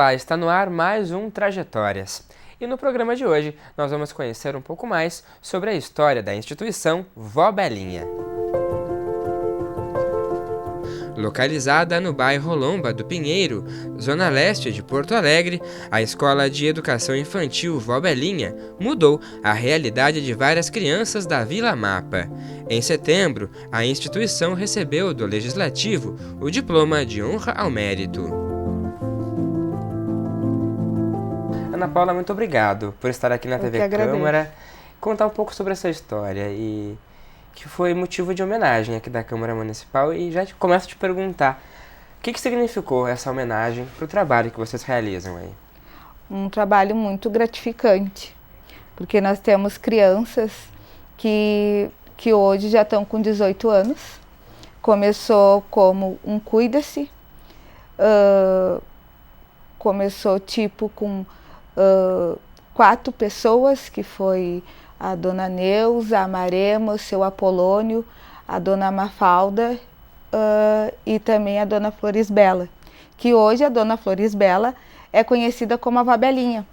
Olá, está no ar mais um Trajetórias. E no programa de hoje nós vamos conhecer um pouco mais sobre a história da instituição Vó Belinha. Localizada no bairro Lomba do Pinheiro, zona leste de Porto Alegre, a Escola de Educação Infantil Vó Belinha mudou a realidade de várias crianças da Vila Mapa. Em setembro, a instituição recebeu do Legislativo o Diploma de Honra ao Mérito. Ana Paula, muito obrigado por estar aqui na TV Câmara, contar um pouco sobre essa história e que foi motivo de homenagem aqui da Câmara Municipal. E já começo a te perguntar, o que significou essa homenagem para o trabalho que vocês realizam aí? Um trabalho muito gratificante, porque nós temos crianças que hoje já estão com 18 anos. Começou como um cuida-se, começou tipo com 4 pessoas, que foi a dona Neuza, a Marema, o seu Apolônio, a dona Mafalda e também a dona Florisbela, que hoje a dona Florisbela é conhecida como a Vó Belinha.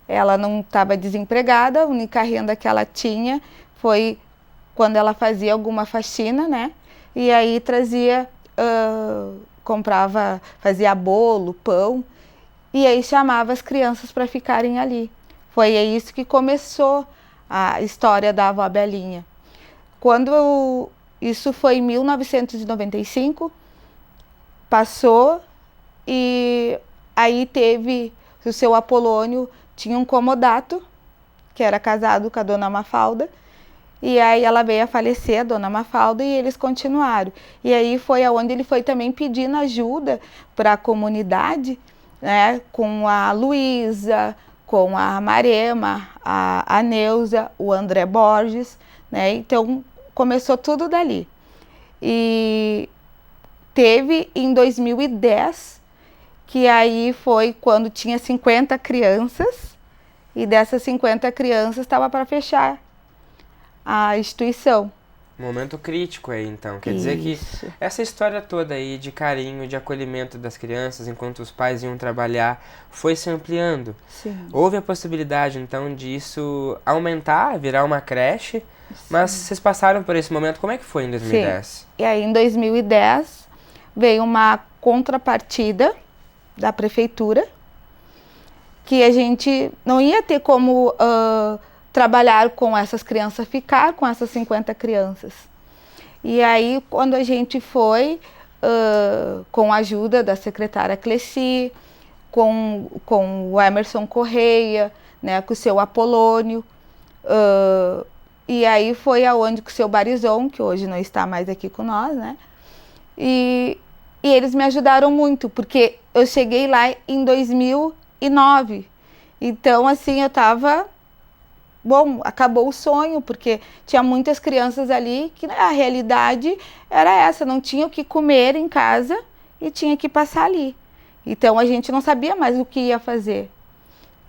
Ela não estava desempregada, a única renda que ela tinha foi quando ela fazia alguma faxina, né? E aí trazia, comprava, fazia bolo, pão, e aí chamava as crianças para ficarem ali. Foi isso que começou a história da Vó Belinha. Isso foi em 1995, passou, e aí teve o seu Apolônio, tinha um comodato, que era casado com a dona Mafalda, e aí ela veio a falecer, a dona Mafalda, e eles continuaram. E aí foi aonde ele foi também pedindo ajuda para a comunidade, né, com a Luísa, com a Marema, a Neuza, o André Borges, né? Então começou tudo dali. E teve em 2010, que aí foi quando tinha 50 crianças, e dessas 50 crianças estava para fechar a instituição. Momento crítico aí, então. Quer dizer que essa história toda aí de carinho, de acolhimento das crianças enquanto os pais iam trabalhar, foi se ampliando. Sim. Houve a possibilidade, então, disso aumentar, virar uma creche, mas vocês passaram por esse momento. Como é que foi em 2010? Sim. E aí, em 2010, veio uma contrapartida da prefeitura, que a gente não ia ter como trabalhar com essas crianças, ficar com essas 50 crianças. E aí, quando a gente foi, com a ajuda da secretária Cleci, com o Emerson Correia, né, com o seu Apolônio, e aí foi aonde com o seu Barizon, que hoje não está mais aqui com nós, né, e eles me ajudaram muito, porque eu cheguei lá em 2009, então assim, eu estava... Bom, acabou o sonho, porque tinha muitas crianças ali que a realidade era essa, não tinha o que comer em casa e tinha que passar ali. Então a gente não sabia mais o que ia fazer.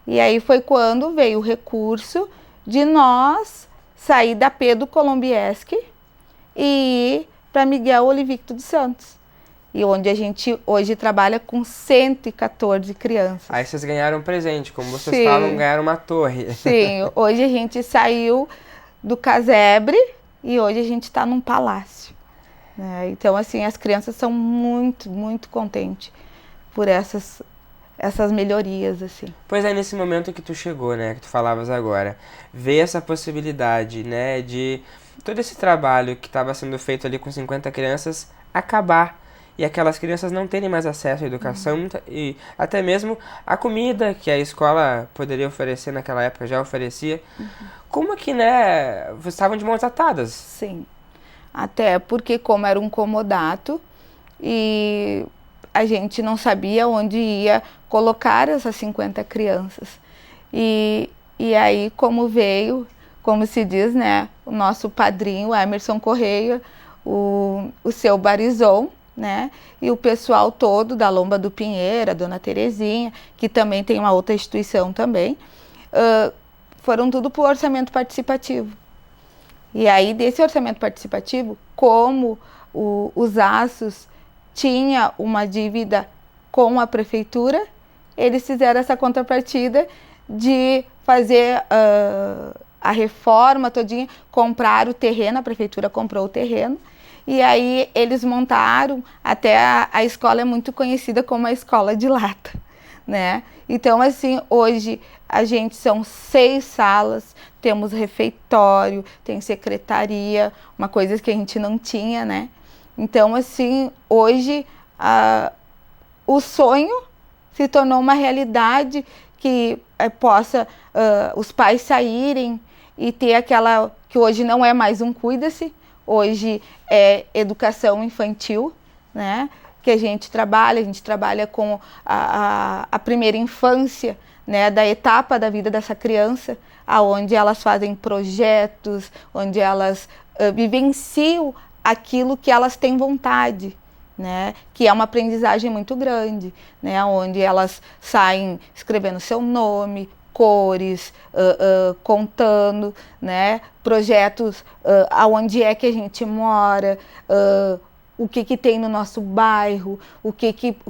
E aí foi quando veio o recurso de nós sair da Pedro Colombieschi e ir para Miguel Olivicto dos Santos. E onde a gente hoje trabalha com 114 crianças. Aí vocês ganharam um presente, como vocês falam, ganharam uma torre. Sim, hoje a gente saiu do casebre e hoje a gente está num palácio, né? Então, assim, as crianças são muito, muito contentes por essas melhorias, assim. Pois é, nesse momento que tu chegou, né, que tu falavas agora, ver essa possibilidade, né, de todo esse trabalho que estava sendo feito ali com 50 crianças acabar. E aquelas crianças não terem mais acesso à educação e até mesmo a comida que a escola poderia oferecer naquela época, já oferecia. Como que, né, vocês estavam de mãos atadas? Sim, até porque como era um comodato e a gente não sabia onde ia colocar essas 50 crianças. E aí como veio, como se diz, né, o nosso padrinho, o Emerson Correia, o seu Barizon, né? E o pessoal todo da Lomba do Pinheiro, a dona Terezinha, que também tem uma outra instituição também, foram tudo para o orçamento participativo. E aí, desse orçamento participativo, como os Aços tinha uma dívida com a prefeitura, eles fizeram essa contrapartida de fazer a reforma todinha, comprar o terreno, a prefeitura comprou o terreno, e aí eles montaram, até a escola é muito conhecida como a escola de lata, né? Então, assim, hoje a gente são 6 salas, temos refeitório, tem secretaria, uma coisa que a gente não tinha, né? Então, assim, hoje o sonho se tornou uma realidade, que possa os pais saírem e ter aquela, que hoje não é mais um cuida-se, hoje é educação infantil, né? Que a gente trabalha com a primeira infância, né? Da etapa da vida dessa criança, aonde elas fazem projetos, onde elas vivenciam aquilo que elas têm vontade, né? Que é uma aprendizagem muito grande, né? Onde elas saem escrevendo seu nome, cores, contando, né? Projetos, aonde é que a gente mora, o que tem no nosso bairro,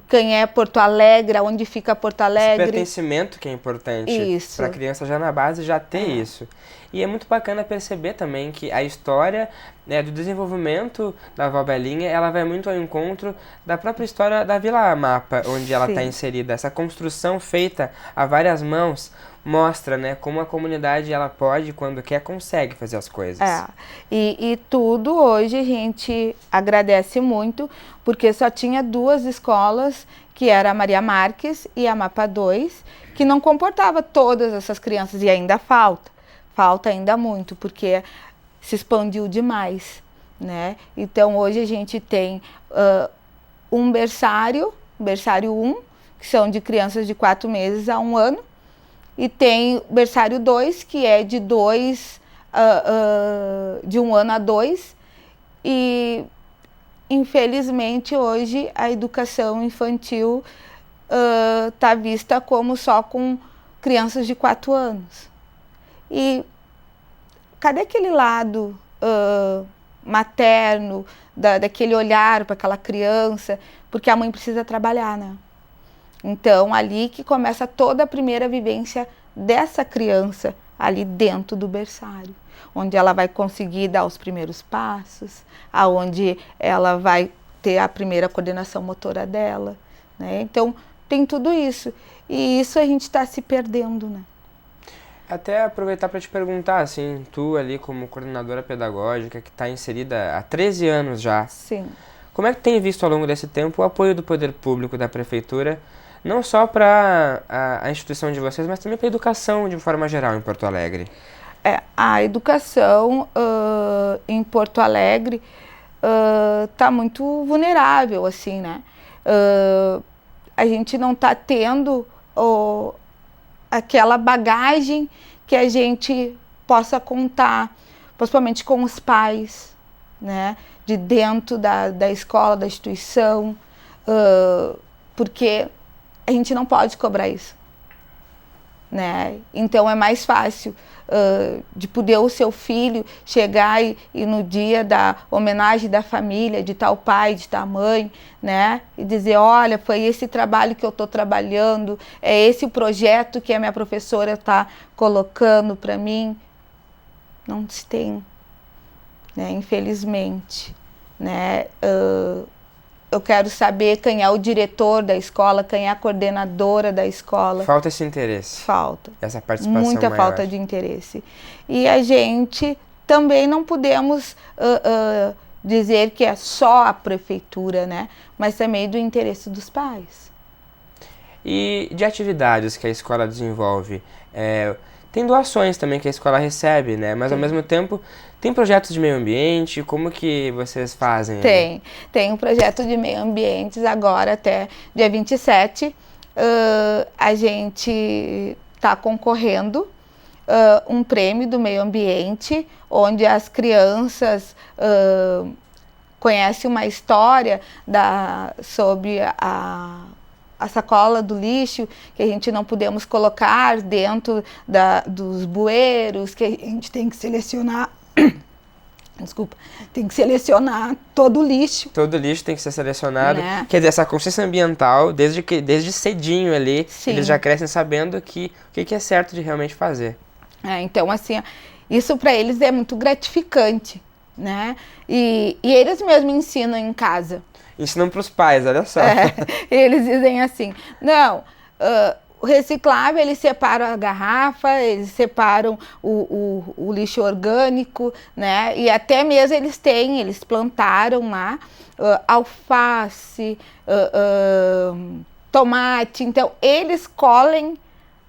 quem é Porto Alegre, onde fica Porto Alegre. Esse pertencimento que é importante para a criança já na base já ter isso. E é muito bacana perceber também que a história, né, do desenvolvimento da Vó Belinha, ela vai muito ao encontro da própria história da Vila Amapa, onde ela está inserida. Essa construção feita a várias mãos mostra, né, como a comunidade ela pode, quando quer, consegue fazer as coisas. E tudo hoje a gente agradece muito, porque só tinha 2 escolas, que era a Maria Marques e a Mapa 2, que não comportava todas essas crianças, e ainda falta ainda muito, porque se expandiu demais, né? Então hoje a gente tem um berçário 1, que são de crianças de 4 meses a 1 ano, e tem o berçário 2, que é de 1 ano a 2, e infelizmente hoje a educação infantil está vista como só com crianças de 4 anos. E cadê aquele lado materno, daquele olhar para aquela criança? Porque a mãe precisa trabalhar, né? Então, ali que começa toda a primeira vivência dessa criança, ali dentro do berçário, onde ela vai conseguir dar os primeiros passos, aonde ela vai ter a primeira coordenação motora dela, né? Então, tem tudo isso. E isso a gente está se perdendo, né? Até aproveitar para te perguntar, assim, tu ali como coordenadora pedagógica, que está inserida há 13 anos já. Sim. Como é que tem visto ao longo desse tempo o apoio do poder público, da prefeitura, não só para a instituição de vocês, mas também para a educação de forma geral em Porto Alegre? A educação em Porto Alegre está muito vulnerável, assim, né? A gente não está tendo aquela bagagem que a gente possa contar, principalmente com os pais, né? De dentro da escola, da instituição, porque a gente não pode cobrar isso, né? Então é mais fácil de poder o seu filho chegar e no dia da homenagem da família, de tal pai, de tal mãe, né? E dizer, olha, foi esse trabalho que eu estou trabalhando, é esse o projeto que a minha professora está colocando para mim. Não se tem, né? Infelizmente, né? Eu quero saber quem é o diretor da escola, quem é a coordenadora da escola. Falta esse interesse. Falta. Essa participação muita maior. Falta de interesse. E a gente também não podemos dizer que é só a prefeitura, né? Mas também do interesse dos pais. E de atividades que a escola desenvolve, tem doações também que a escola recebe, né? Mas ao mesmo tempo tem projetos de meio ambiente, como que vocês fazem? Tem um projeto de meio ambiente agora até dia 27. A gente está concorrendo um prêmio do meio ambiente, onde as crianças conhecem uma história sobre a sacola do lixo, que a gente não podemos colocar dentro dos bueiros, que a gente tem que selecionar Desculpa, tem que selecionar todo o lixo. Todo lixo tem que ser selecionado. Né? Quer dizer, essa consciência ambiental, desde cedinho ali, Sim. eles já crescem sabendo o que é certo de realmente fazer. Então, assim, isso para eles é muito gratificante, né? E eles mesmos ensinam em casa. Ensinam para os pais, olha só. Eles dizem assim, não, o reciclável, eles separam a garrafa, eles separam o lixo orgânico, né? E até mesmo eles plantaram lá alface, tomate. Então, eles colhem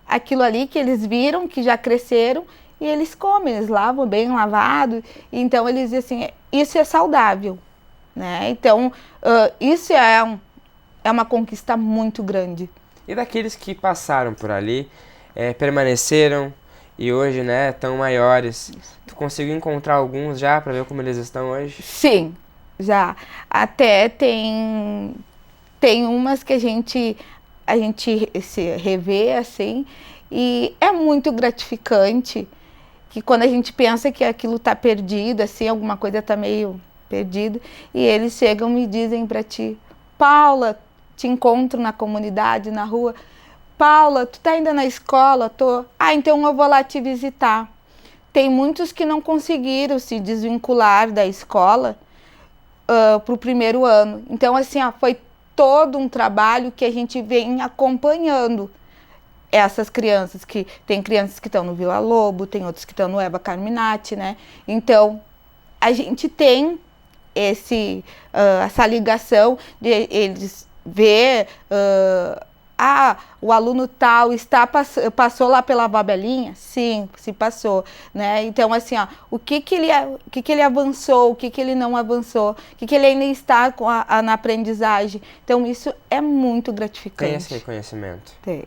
aquilo ali que eles viram, que já cresceram, e eles comem, eles lavam bem lavado. Então, eles dizem assim, isso é saudável, né? Então, isso é uma conquista muito grande. E daqueles que passaram por ali, permaneceram e hoje, né, estão maiores, tu conseguiu encontrar alguns já para ver como eles estão hoje? Sim, já. Até tem umas que a gente se revê assim, e é muito gratificante que quando a gente pensa que aquilo está perdido, assim, alguma coisa está meio perdida, e eles chegam e me dizem para ti, Paula, te encontro na comunidade, na rua, Paula, tu tá ainda na escola? Tô. Então eu vou lá te visitar. Tem muitos que não conseguiram se desvincular da escola para o primeiro ano. Então, assim, foi todo um trabalho que a gente vem acompanhando essas crianças, que tem crianças que estão no Vila Lobo, tem outros que estão no Eva Carminati, né? Então, a gente tem essa ligação de eles ver, o aluno tal passou lá pela Vabelinha? Sim, se passou, né? Então, assim, o que ele avançou, o que ele não avançou, o que ele ainda está na aprendizagem. Então, isso é muito gratificante. Tem esse reconhecimento. Tem.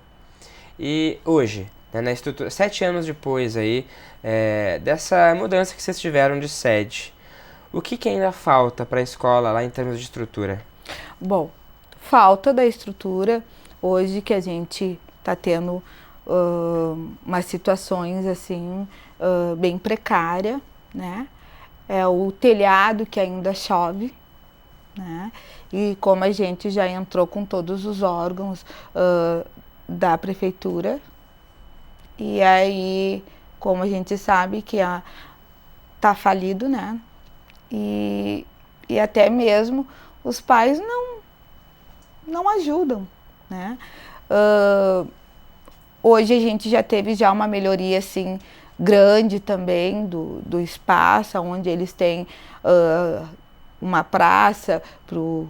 E hoje, né, na estrutura, 7 anos depois aí, dessa mudança que vocês tiveram de sede, o que ainda falta para a escola lá em termos de estrutura? Bom, falta da estrutura, hoje que a gente está tendo umas situações assim, bem precárias, né? É o telhado que ainda chove, né? E como a gente já entrou com todos os órgãos da prefeitura, e aí, como a gente sabe que tá falido, né? E até mesmo os pais não ajudam, né? Hoje a gente já teve uma melhoria assim grande também do espaço, onde eles têm uma praça para o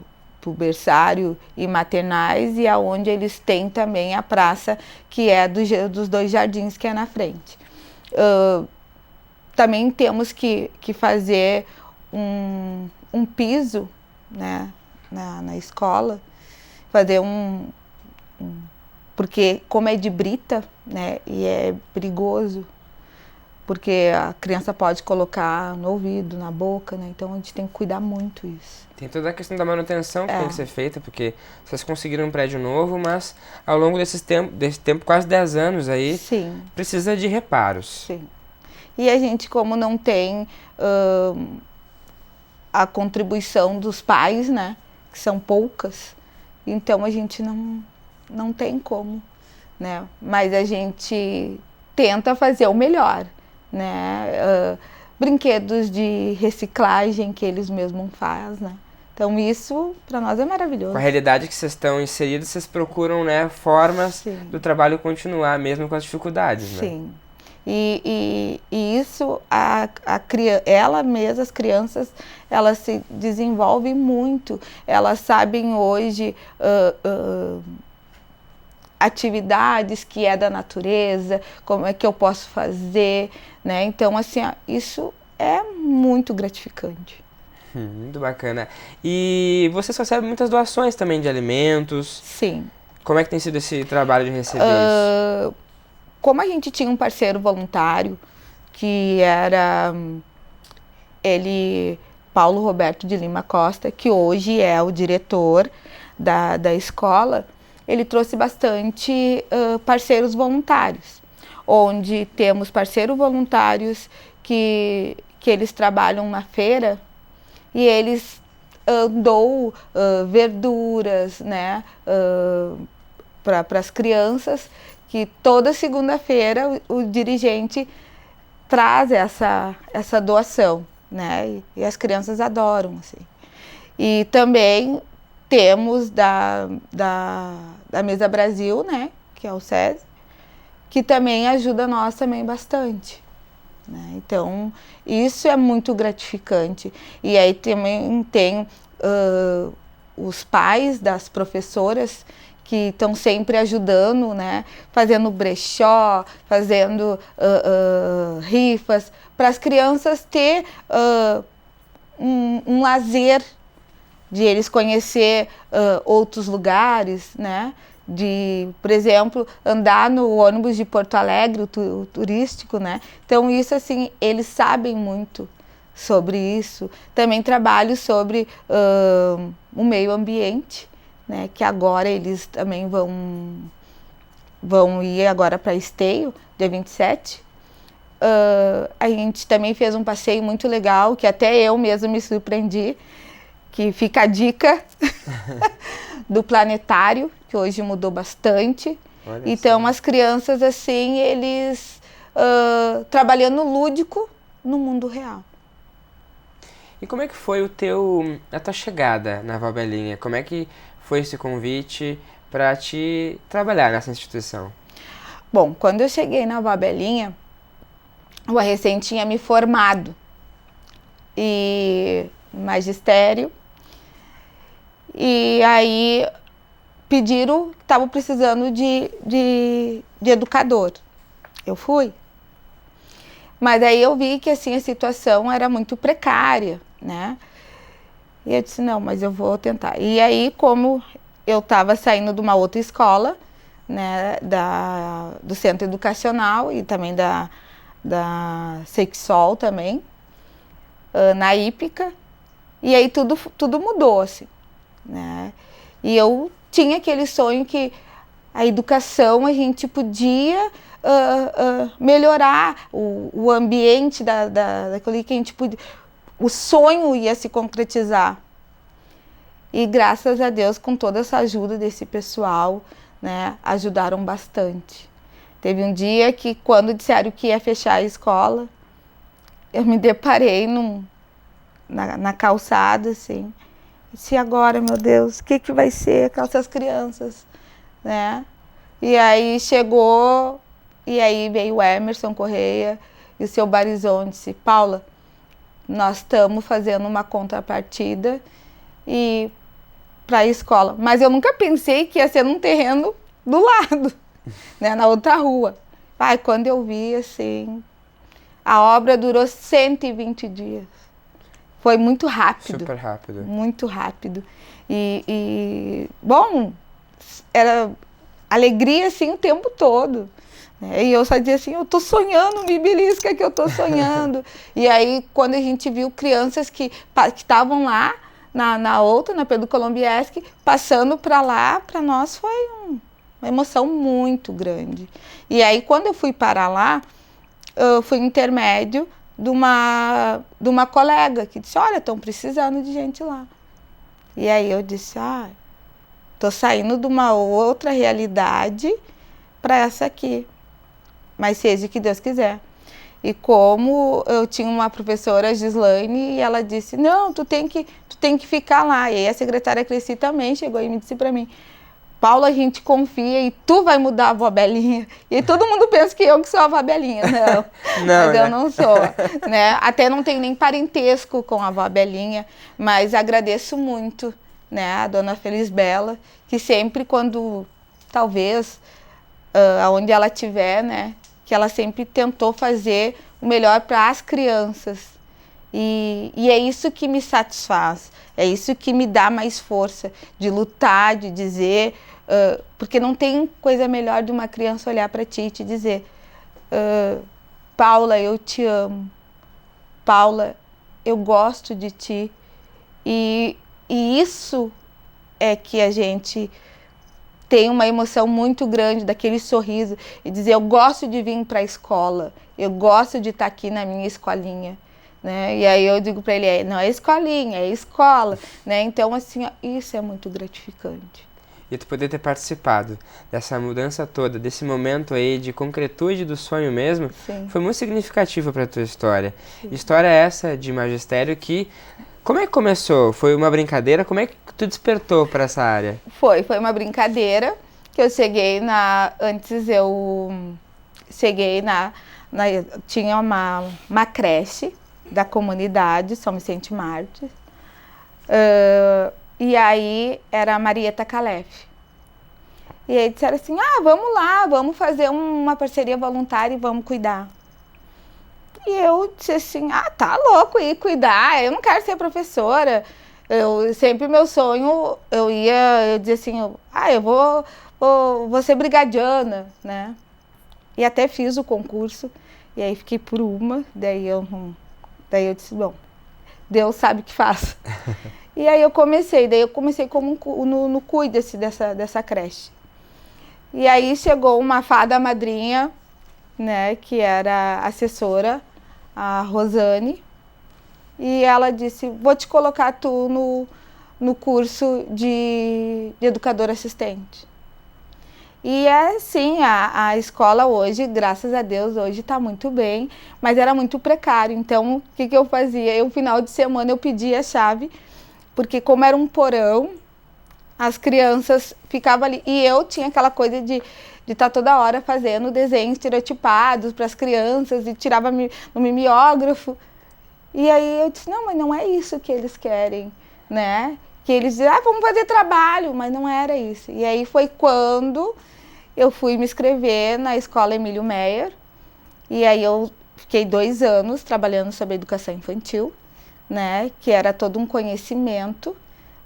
berçário e maternais, e aonde eles têm também a praça que é dos 2 jardins que é na frente. Também temos que fazer um piso, né, na escola, fazer porque como é de brita, né, e é perigoso, porque a criança pode colocar no ouvido, na boca, né, então a gente tem que cuidar muito isso. Tem toda a questão da manutenção que tem que ser feita, porque vocês conseguiram um prédio novo, mas ao longo desse tempo, quase 10 anos aí, Sim. Precisa de reparos. Sim. E a gente, como não tem a contribuição dos pais, né, que são poucas, então a gente não tem como, né, mas a gente tenta fazer o melhor, né, brinquedos de reciclagem que eles mesmos fazem, né, então isso para nós é maravilhoso. Com a realidade que vocês estão inseridos, vocês procuram, né, formas Sim. do trabalho continuar, mesmo com as dificuldades, né? Sim. E isso, ela mesma, as crianças, elas se desenvolvem muito. Elas sabem hoje atividades que é da natureza, como é que eu posso fazer, né? Então, assim, isso é muito gratificante. Muito bacana. E vocês recebem muitas doações também de alimentos? Sim. Como é que tem sido esse trabalho de receber isso? Como a gente tinha um parceiro voluntário, que era Paulo Roberto de Lima Costa, que hoje é o diretor da escola, ele trouxe bastante parceiros voluntários, onde temos parceiros voluntários que que eles trabalham na feira e eles dão verduras, né, para as crianças, que toda segunda-feira o dirigente traz essa doação, né, e as crianças adoram, assim. E também temos da Mesa Brasil, né, que é o SESI, que também ajuda nós também bastante, né? Então, isso é muito gratificante. E aí também tem os pais das professoras que estão sempre ajudando, né, fazendo brechó, fazendo rifas, para as crianças ter um lazer, de eles conhecer outros lugares, né? De, por exemplo, andar no ônibus de Porto Alegre, o turístico, né? Então, isso, assim, eles sabem muito sobre isso. Também trabalho sobre o meio ambiente, né? Que agora eles também vão ir agora para Esteio, dia 27. A gente também fez um passeio muito legal, que até eu mesma me surpreendi, que fica a dica do planetário, que hoje mudou bastante. Olha então, só. as crianças, assim, eles trabalhando lúdico no mundo real. E como é que foi a tua chegada na Vó Belinha? Como é que foi esse convite para te trabalhar nessa instituição? Bom, quando eu cheguei na Vó Belinha, o recém tinha me formado e magistério, e aí pediram que estavam precisando de educador. Eu fui. Mas aí eu vi que, assim, a situação era muito precária, né? E eu disse, não, mas eu vou tentar. E aí, como eu estava saindo de uma outra escola, né, do centro educacional e também da Sexol também, na Hípica, e aí tudo mudou, assim, né? E eu tinha aquele sonho que a educação a gente podia melhorar o ambiente daquele que a gente podia, o sonho ia se concretizar. E graças a Deus, com toda essa ajuda desse pessoal, né, ajudaram bastante. Teve um dia que, quando disseram que ia fechar a escola, eu me deparei na calçada, assim. E disse, agora, meu Deus, o que vai ser com essas crianças, né? E aí chegou, e aí veio o Emerson Correia e o seu Barizon, disse, Paula, nós estamos fazendo uma contrapartida e para a escola. Mas eu nunca pensei que ia ser num terreno do lado, né, na outra rua. Ai, quando eu vi, assim, a obra durou 120 dias. Foi muito rápido. Super rápido. Muito rápido. Bom, era alegria, assim, o tempo todo. Né? E eu só dizia assim, eu tô sonhando, me belisca que eu tô sonhando. E aí, quando a gente viu crianças que estavam lá, na outra, na Pedro Colombieschi, passando para lá, para nós foi uma emoção muito grande. E aí, quando eu fui para lá, eu fui intermédio de uma colega que disse, olha, estão precisando de gente lá. E aí eu disse, tô saindo de uma outra realidade para essa aqui. Mas seja o que Deus quiser. E como eu tinha uma professora, Gislaine, e ela disse, não, tu tem que ficar lá. E aí a secretária Cresci também chegou e me disse para mim, Paula, a gente confia e tu vai mudar a Vó Belinha. E aí todo mundo pensa que eu que sou a Vó Belinha. Não, mas eu não sou. Né? Até não tenho nem parentesco com a Vó Belinha, mas agradeço muito, né, a dona Felisbela, que sempre quando, talvez, aonde ela estiver, né, que ela sempre tentou fazer o melhor para as crianças. E é isso que me satisfaz, é isso que me dá mais força de lutar, de dizer, porque não tem coisa melhor de uma criança olhar para ti e te dizer, Paula, eu te amo, Paula, eu gosto de ti. E isso é que a gente tem uma emoção muito grande daquele sorriso e dizer, eu gosto de vir para a escola, eu gosto de estar aqui na minha escolinha, né? E aí eu digo para ele, não é escolinha, é escola, né? Então, assim, ó, isso é muito gratificante. E tu poder ter participado dessa mudança toda, desse momento aí de concretude do sonho mesmo, Sim. foi muito significativo para tua história. Sim. História essa de magistério que... Como é que começou? Foi uma brincadeira? Como é que tu despertou para essa área? Foi uma brincadeira que eu cheguei antes eu cheguei tinha uma creche da comunidade São Vicente Mártir, e aí era a Marieta Calef. E aí disseram assim, vamos lá, vamos fazer uma parceria voluntária e vamos cuidar. E eu disse assim, tá louco ir cuidar, eu não quero ser professora. Sempre meu sonho, eu dizia assim, eu vou ser brigadiana, né? E até fiz o concurso, e aí fiquei por uma, daí eu disse, bom, Deus sabe o que faz. E aí eu comecei como no cuida-se dessa creche. E aí chegou uma fada madrinha, né, que era assessora, a Rosane, e ela disse, vou te colocar tu no curso de educador assistente. E é assim, a escola hoje, graças a Deus, hoje está muito bem, mas era muito precário. Então, o que eu fazia? No final de semana eu pedia a chave, porque como era um porão, as crianças ficavam ali. E eu tinha aquela coisa de estar toda hora fazendo desenhos estereotipados para as crianças e tirava no mimeógrafo. E aí eu disse, não, mas não é isso que eles querem, né? Que eles diziam, vamos fazer trabalho, mas não era isso. E aí foi quando eu fui me inscrever na escola Emílio Meyer, e aí eu fiquei 2 anos trabalhando sobre educação infantil, né? Que era todo um conhecimento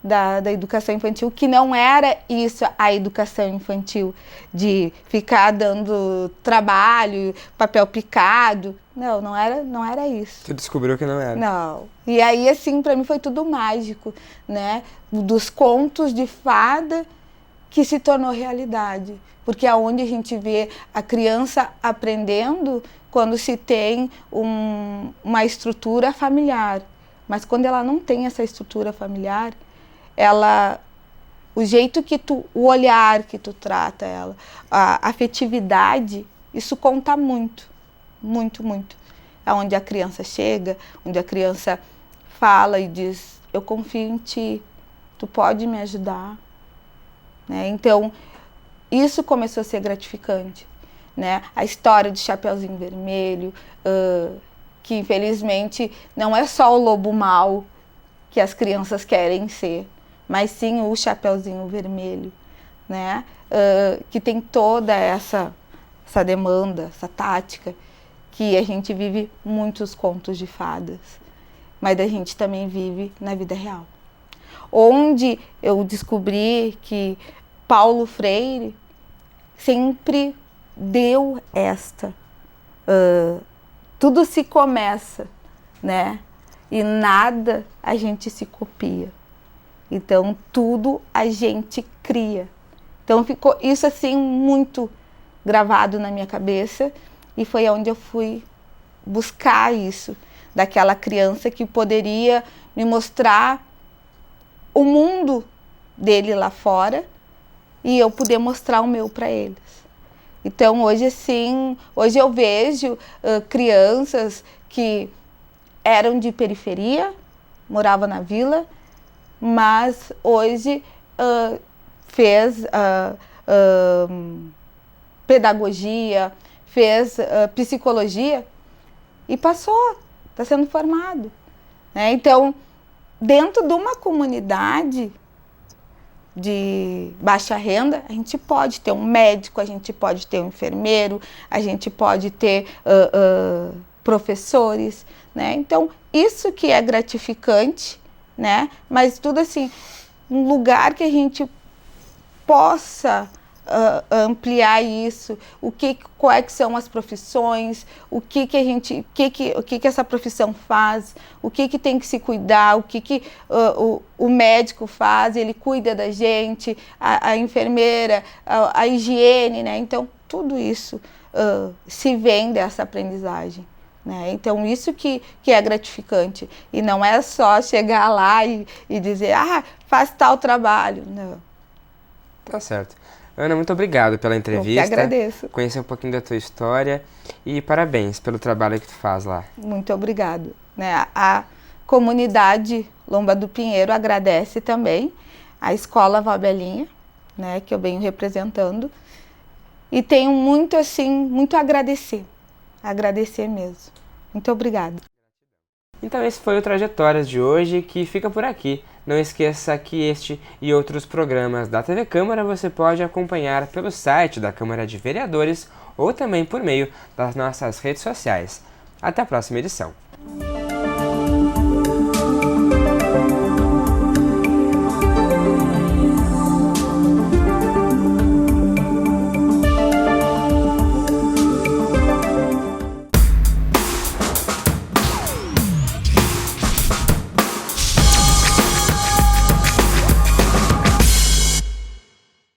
da educação infantil, que não era isso, a educação infantil, de ficar dando trabalho, papel picado. Não era isso. Tu descobriu que não era. Não. E aí, assim, para mim foi tudo mágico, né? Dos contos de fada que se tornou realidade. Porque é onde a gente vê a criança aprendendo quando se tem uma estrutura familiar. Mas quando ela não tem essa estrutura familiar, o jeito o olhar que tu trata ela, a afetividade, isso conta muito, muito, muito. É onde a criança chega, onde a criança fala e diz, eu confio em ti, tu pode me ajudar, né? Então, isso começou a ser gratificante, né? A história de Chapeuzinho Vermelho, que infelizmente não é só o lobo mau que as crianças querem ser, mas sim o Chapeuzinho Vermelho, né? Que tem toda essa demanda, essa tática, que a gente vive muitos contos de fadas, mas a gente também vive na vida real. Onde eu descobri que Paulo Freire sempre deu tudo se começa, né? E nada a gente se copia. Então, tudo a gente cria. Então, ficou isso assim muito gravado na minha cabeça e foi onde eu fui buscar isso, daquela criança que poderia me mostrar o mundo dele lá fora e eu poder mostrar o meu para eles. Então, hoje eu vejo crianças que eram de periferia, moravam na vila, mas hoje fez pedagogia, fez psicologia e passou, está sendo formado, né? Então, dentro de uma comunidade de baixa renda, a gente pode ter um médico, a gente pode ter um enfermeiro, a gente pode ter professores, né? Então, isso que é gratificante, né? Mas tudo assim, um lugar que a gente possa ampliar isso, quais são as profissões, o que essa profissão faz, o que tem que se cuidar, o médico faz, ele cuida da gente, a enfermeira, a higiene, né? Então, tudo isso se vem dessa aprendizagem, né? Então, isso que é gratificante. E não é só chegar lá e dizer, faz tal trabalho. Não. Tá certo. Ana, muito obrigado pela entrevista. Eu que agradeço. Conhecer um pouquinho da tua história e parabéns pelo trabalho que tu faz lá. Muito obrigado. Né? A comunidade Lomba do Pinheiro agradece também a Escola Valbelinha, né, que eu venho representando. E tenho muito, assim, muito a agradecer. Agradecer mesmo. Muito obrigada. Então esse foi o Trajetórias de hoje, que fica por aqui. Não esqueça que este e outros programas da TV Câmara você pode acompanhar pelo site da Câmara de Vereadores ou também por meio das nossas redes sociais. Até a próxima edição.